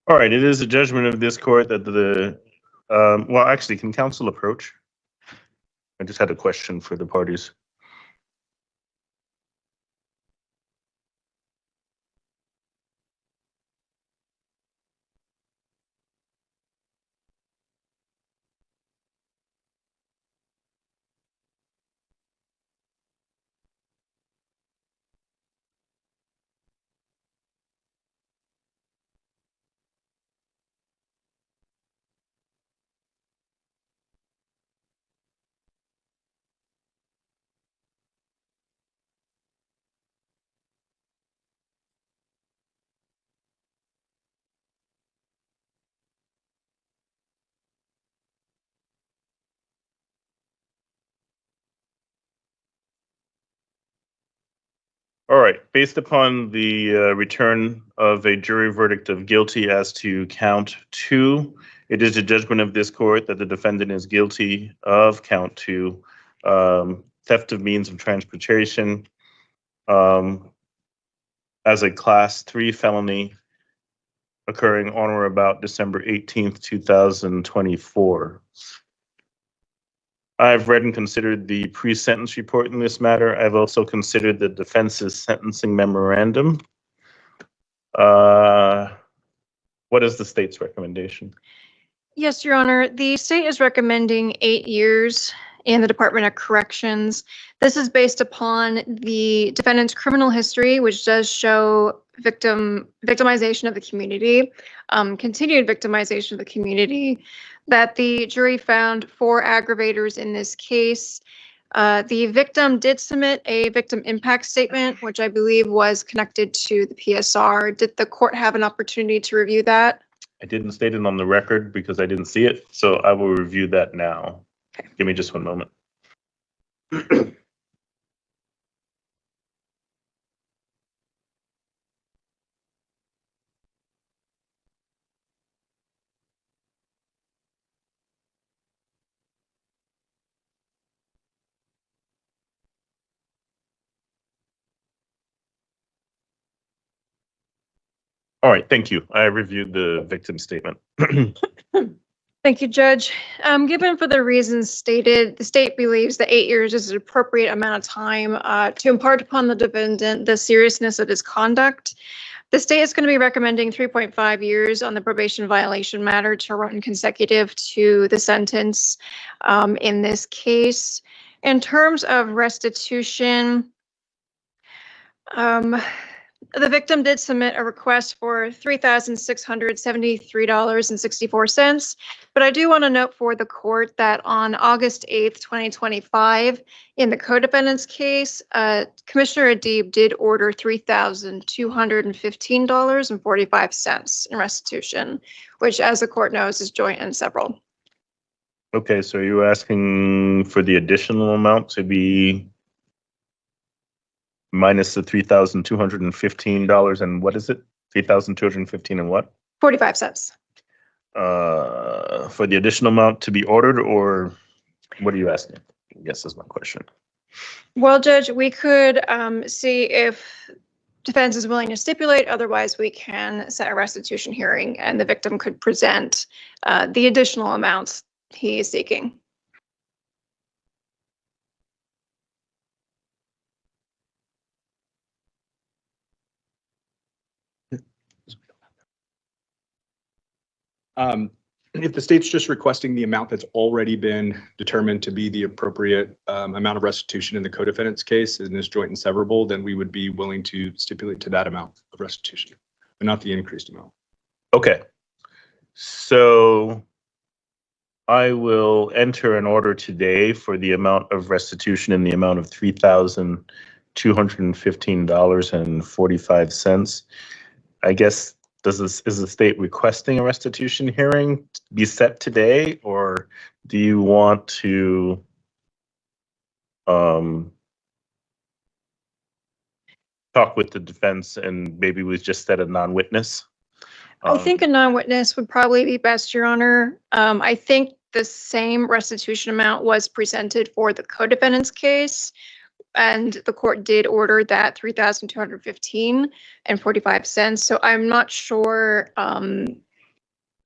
All right, it is a judgment of this court that well, actually, can counsel approach? I just had a question for the parties. All right, based upon the return of a jury verdict of guilty as to count 2, it is a judgment of this court that the defendant is guilty of count 2, theft of means of transportation, as a class 3 felony occurring on or about December 18th, 2024. I've read and considered the pre-sentence report in this matter. I've also considered the defense's sentencing memorandum. What is the state's recommendation? Yes, Your Honor. The state is recommending 8 years in the Department of Corrections. This is based upon the defendant's criminal history, which does show victimization of the community, continued victimization of the community, that the jury found 4 aggravators in this case. The victim did submit a victim impact statement, which I believe was connected to the PSR. Did the court have an opportunity to review that? I didn't state it on the record because I didn't see it, so I will review that now. Okay. Give me just one moment. All right, thank you. I reviewed the victim statement. Thank you, Judge. Given for the reasons stated, the state believes that 8 years is an appropriate amount of time to impart upon the defendant the seriousness of his conduct. The state is going to be recommending 3.5 years on the probation violation matter to run consecutive to the sentence in this case. In terms of restitution, the victim did submit a request for $3,673.64, but I do want to note for the court that on August 8th, 2025, in the co-defendant's case, Commissioner Adib did order $3,215.45 in restitution, which, as the court knows, is joint and several. Okay, so you're asking for the additional amount to be minus the $3,215 and what is it? 3,215 and what? 45 cents. For the additional amount to be ordered, or what are you asking? I guess is my question. Well, Judge, we could see if defense is willing to stipulate. Otherwise, we can set a restitution hearing and the victim could present the additional amounts he is seeking. If the state's just requesting the amount that's already been determined to be the appropriate amount of restitution in the co-defendant's case in this joint and severable, then we would be willing to stipulate to that amount of restitution, but not the increased amount. Okay. So I will enter an order today for the amount of restitution in the amount of $3,215.45. I guess is the state requesting a restitution hearing to be set today, or do you want to talk with the defense and maybe we just set a non-witness? I think a non-witness would probably be best, Your Honor. I think the same restitution amount was presented for the co-defendant's case, and the court did order that $3,215.45. So I'm not sure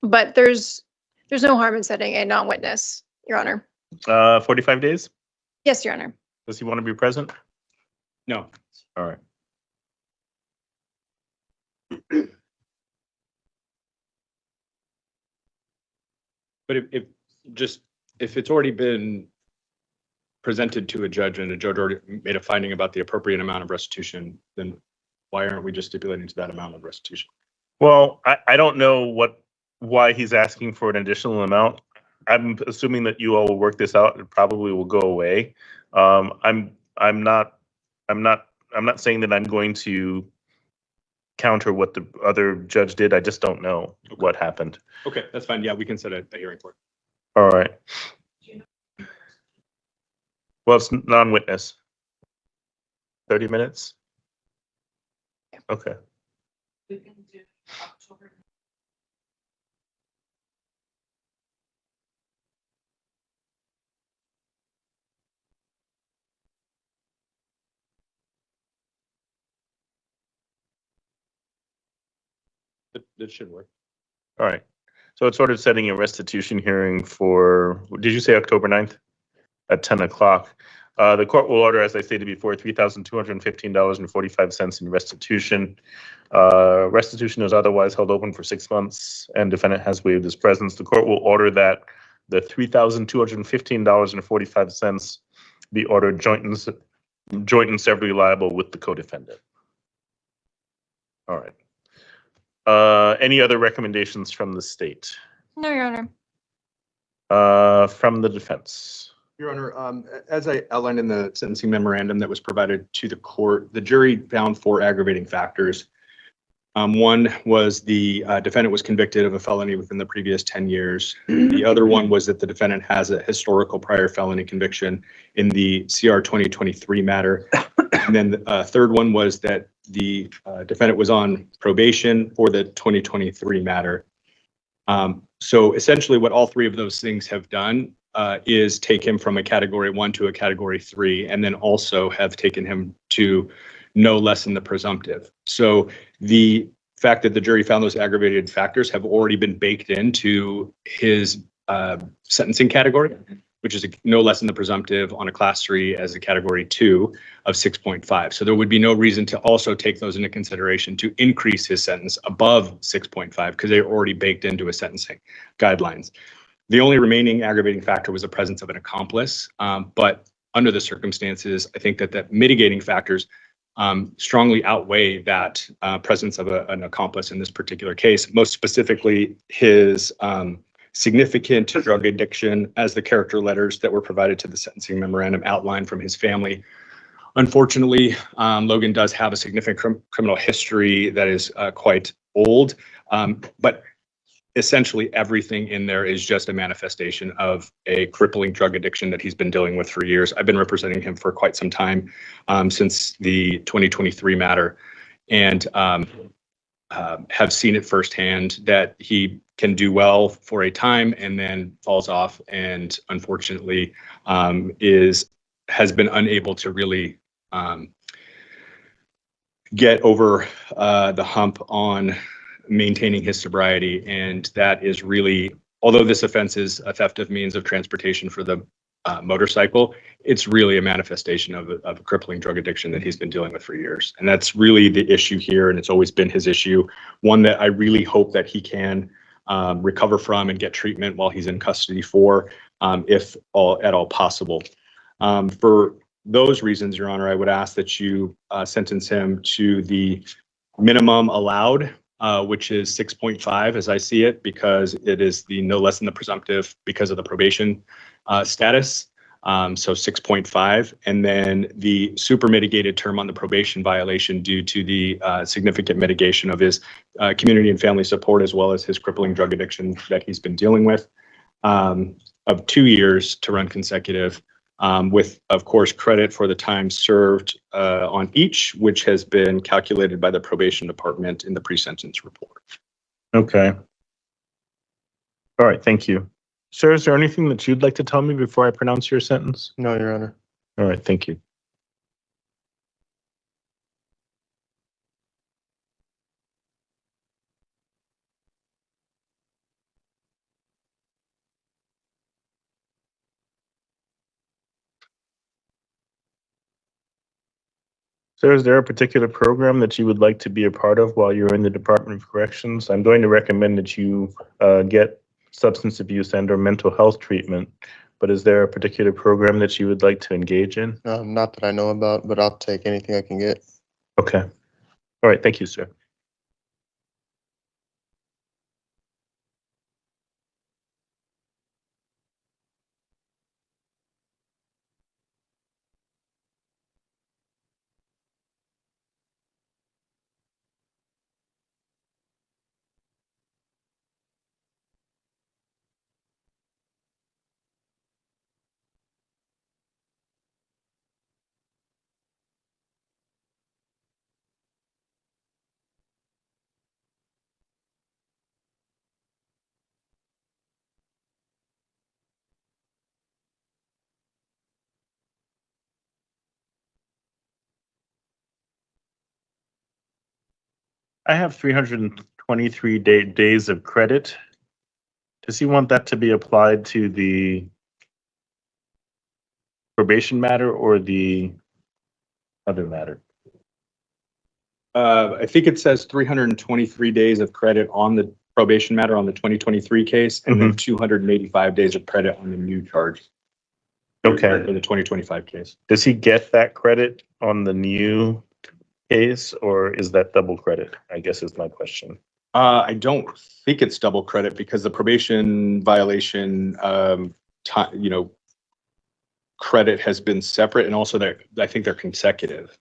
but there's no harm in setting a non-witness, Your Honor. 45 days? Yes, Your Honor. Does he want to be present? No. All right. But if it's already been presented to a judge and a judge already made a finding about the appropriate amount of restitution, then why aren't we just stipulating to that amount of restitution? Well, I don't know why he's asking for an additional amount. I'm assuming that you all will work this out. It probably will go away. I'm not saying that I'm going to counter what the other judge did. I just don't know what happened. Okay, that's fine. Yeah, we can set a hearing for it. All right. Well, it's non-witness. 30 minutes? Okay. We can do October. That should work. All right. So it's sort of setting a restitution hearing for, did you say October 9th? At 10 o'clock. The court will order, as I stated before, $3,215.45 in restitution. Restitution is otherwise held open for 6 months, and defendant has waived his presence. The court will order that the $3,215.45 be ordered joint and severally liable with the co-defendant. All right. Any other recommendations from the state? No, Your Honor. From the defense? Your Honor, as I outlined in the sentencing memorandum that was provided to the court, the jury found 4 aggravating factors. One was the defendant was convicted of a felony within the previous 10 years. The other one was that the defendant has a historical prior felony conviction in the CR2023 matter. And then the third one was that the defendant was on probation for the 2023 matter. So essentially what all 3 of those things have done is take him from a category 1 to a category 3, and then also have taken him to no less than the presumptive. So the fact that the jury found those aggravated factors have already been baked into his sentencing category, which is no less than the presumptive on a class 3 as a category 2 of 6.5. So there would be no reason to also take those into consideration to increase his sentence above 6.5 because they're already baked into his sentencing guidelines. The only remaining aggravating factor was the presence of an accomplice. But under the circumstances, I think that mitigating factors strongly outweigh that presence of an accomplice in this particular case, most specifically his significant drug addiction, as the character letters that were provided to the sentencing memorandum outlined from his family. Unfortunately, Logan does have a significant criminal history that is quite old, but essentially everything in there is just a manifestation of a crippling drug addiction that he's been dealing with for years. I've been representing him for quite some time, since the 2023 matter, and have seen it firsthand that he can do well for a time and then falls off, and unfortunately has been unable to really get over the hump on maintaining his sobriety. And that is really, although this offense is a theft of means of transportation for the motorcycle, it's really a manifestation of a crippling drug addiction that he's been dealing with for years. And that's really the issue here, and it's always been his issue, one that I really hope that he can recover from and get treatment while he's in custody for, if at all possible. For those reasons, Your Honor, I would ask that you sentence him to the minimum allowed, which is 6.5 as I see it, because it is the no less than the presumptive because of the probation status. So 6.5, and then the super mitigated term on the probation violation due to the significant mitigation of his community and family support, as well as his crippling drug addiction that he's been dealing with, of 2 years to run consecutive, with, of course, credit for the time served on each, which has been calculated by the probation department in the pre-sentence report. Okay. All right, thank you. Sir, is there anything that you'd like to tell me before I pronounce your sentence? No, Your Honor. All right, thank you. So is there a particular program that you would like to be a part of while you're in the Department of Corrections? I'm going to recommend that you get substance abuse and or mental health treatment, but is there a particular program that you would like to engage in? Not that I know about, but I'll take anything I can get. Okay. All right. Thank you, sir. I have 323 days of credit. Does he want that to be applied to the probation matter or the other matter? I think it says 323 days of credit on the probation matter on the 2023 case, and then 285 days of credit on the new charge. Okay. Or the 2025 case. Does he get that credit on the new case, or is that double credit? I guess is my question. I don't think it's double credit because the probation violation, credit has been separate, and also I think they're consecutive.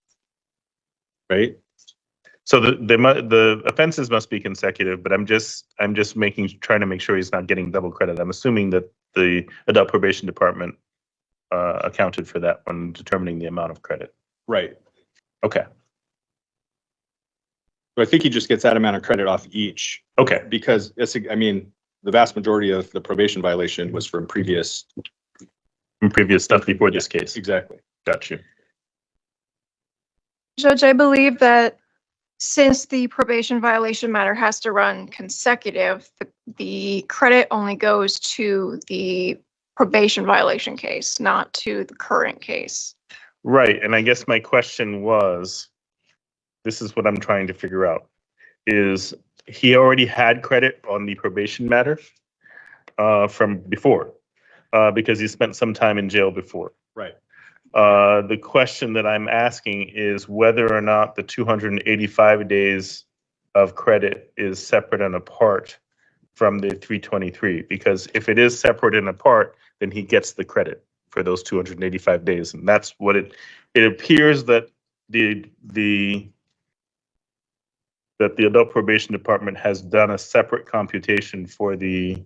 Right? So the offenses must be consecutive, but I'm just trying to make sure he's not getting double credit. I'm assuming that the adult probation department accounted for that when determining the amount of credit. Right. Okay. So I think he just gets that amount of credit off each. Okay. Because the vast majority of the probation violation was from previous stuff before this case. Exactly. Got you. Judge, I believe that since the probation violation matter has to run consecutive, the credit only goes to the probation violation case, not to the current case. Right. And I guess my question was, this is what I'm trying to figure out, is he already had credit on the probation matter from before because he spent some time in jail before. Right. The question that I'm asking is whether or not the 285 days of credit is separate and apart from the 323, because if it is separate and apart, then he gets the credit for those 285 days. And that's what it appears that the adult probation department has done a separate computation for the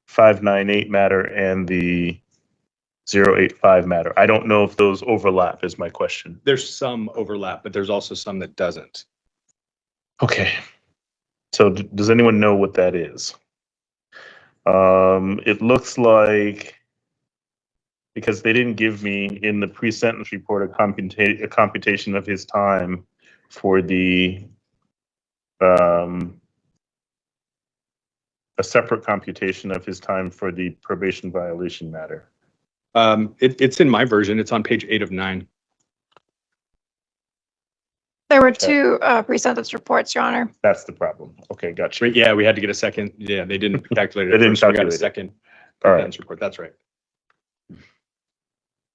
598 matter and the 085 matter. I don't know if those overlap is my question. There's some overlap, but there's also some that doesn't. Okay. So does anyone know what that is? It looks like, because they didn't give me in the pre-sentence report a computation of his time for the a separate computation of his time for the probation violation matter. It's in my version. It's on page 8 of 9. There were two pre-sentence reports, Your Honor. That's the problem. Okay, gotcha. Yeah, we had to get a second. Yeah, they didn't calculate it. They didn't first, so we got a calculate it. second All right. sentence report. That's right.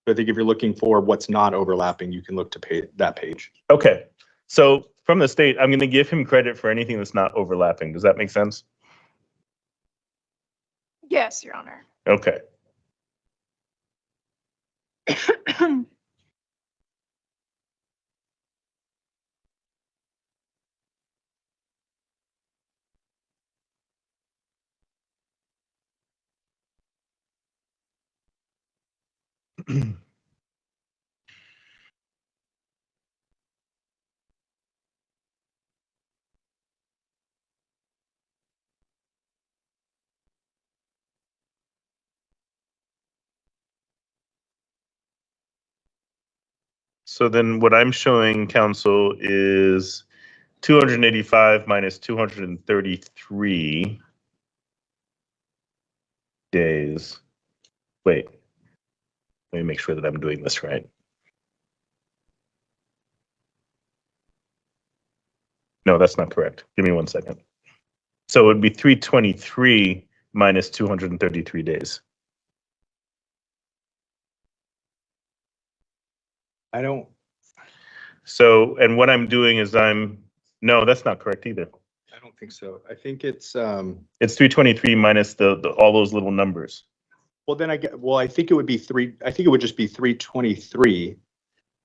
I think if you're looking for what's not overlapping, you can look to that page. Okay. So from the state, I'm going to give him credit for anything that's not overlapping. Does that make sense? Yes, Your Honor. Okay. So then what I'm showing council is 285 minus 233 days. Wait, let me make sure that I'm doing this right. No, that's not correct. Give me 1 second. So it would be 323 minus 233 days. I don't, So, and what I'm doing is no, that's not correct either. I don't think so. I think it's, It's 323 minus the all those little numbers. well, then I think it would be I think it would just be 323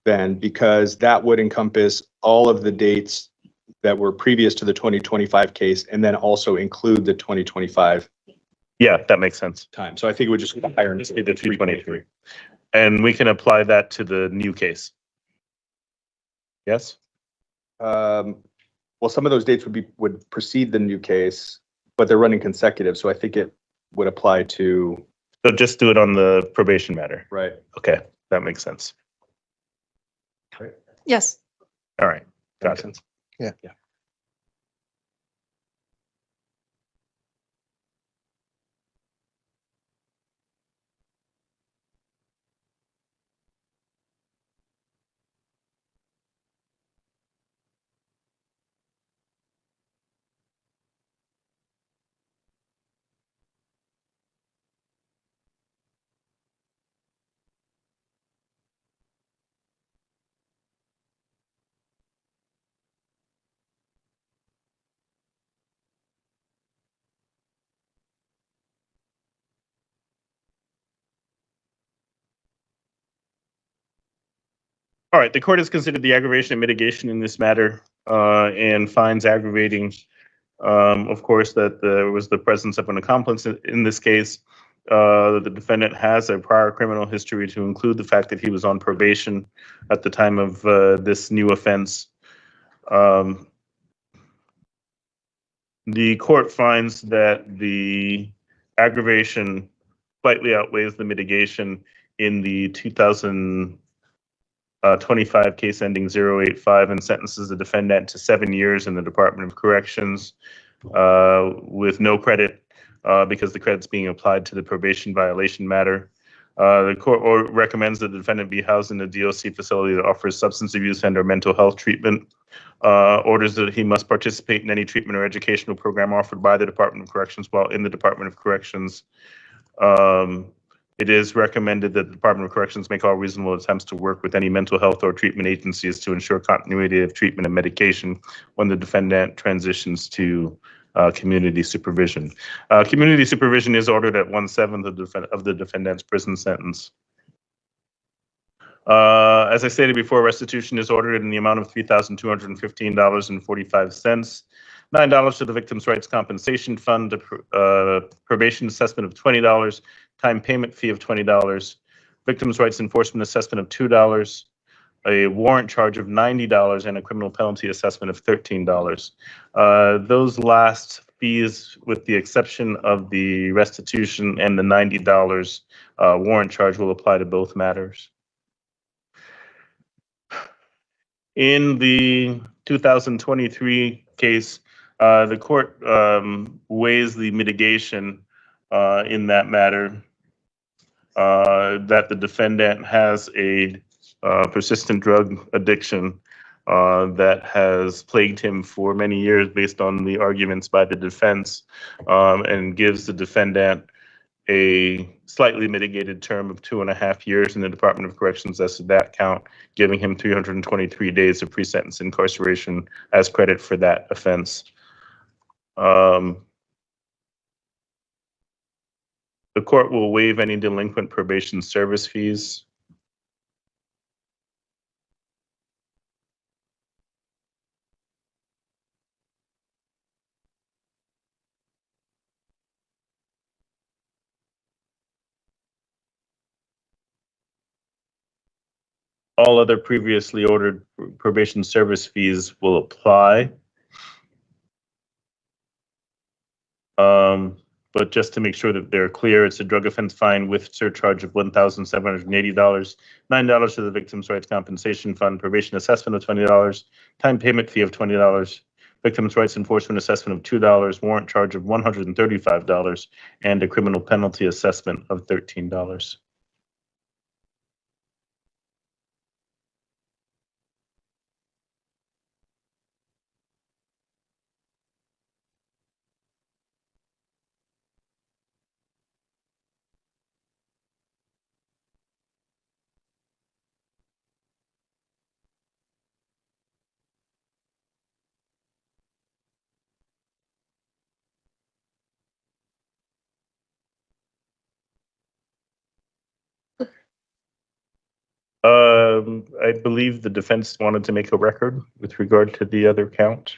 then, because that would encompass all of the dates that were previous to the 2025 case and then also include the 2025 Yeah, that makes sense. time. So I think it would just be higher. Just be the 323. And we can apply that to the new case. Yes? Well, some of those dates would precede the new case, but they're running consecutive. So I think it would apply to, So just do it on the probation matter. right. Okay, that makes sense. Yes. All right, That got makes it. sense. Yeah. Yeah. All right, the court has considered the aggravation and mitigation in this matter and finds aggravating, of course, that there was the presence of an accomplice in this case. The defendant has a prior criminal history to include the fact that he was on probation at the time of this new offense. The court finds that the aggravation slightly outweighs the mitigation in the 2025 case ending 085 and sentences the defendant to 7 years in the Department of Corrections with no credit because the credit's being applied to the probation violation matter. The court recommends that the defendant be housed in a DOC facility that offers substance abuse and/or mental health treatment. Orders that he must participate in any treatment or educational program offered by the Department of Corrections while in the Department of Corrections. It is recommended that the Department of Corrections make all reasonable attempts to work with any mental health or treatment agencies to ensure continuity of treatment and medication when the defendant transitions to community supervision. Community supervision is ordered at 1/7 of the defendant's prison sentence. As I stated before, restitution is ordered in the amount of $3,215.45, $9 to the Victims' Rights Compensation Fund, a probation assessment of $20, time payment fee of $20, Victims' Rights Enforcement assessment of $2, a warrant charge of $90, and a criminal penalty assessment of $13. Those last fees, with the exception of the restitution and the $90 warrant charge, will apply to both matters. In the 2023 case, the court weighs the mitigation in that matter, that the defendant has a persistent drug addiction that has plagued him for many years based on the arguments by the defense, and gives the defendant a slightly mitigated term of 2.5 years in the Department of Corrections as to that count, giving him 323 days of pre-sentence incarceration as credit for that offense. The court will waive any delinquent probation service fees. All other previously ordered probation service fees will apply. But just to make sure that they're clear, it's a drug offense fine with surcharge of $1,780, $9 to the Victims' Rights Compensation Fund, probation assessment of $20, time payment fee of $20, Victims' Rights Enforcement assessment of $2, warrant charge of $135, and a criminal penalty assessment of $13. I believe the defense wanted to make a record with regard to the other count.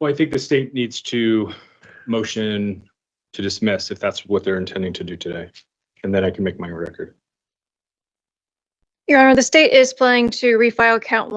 Well, I think the state needs to motion to dismiss if that's what they're intending to do today. And then I can make my record. Your Honor, the state is planning to refile count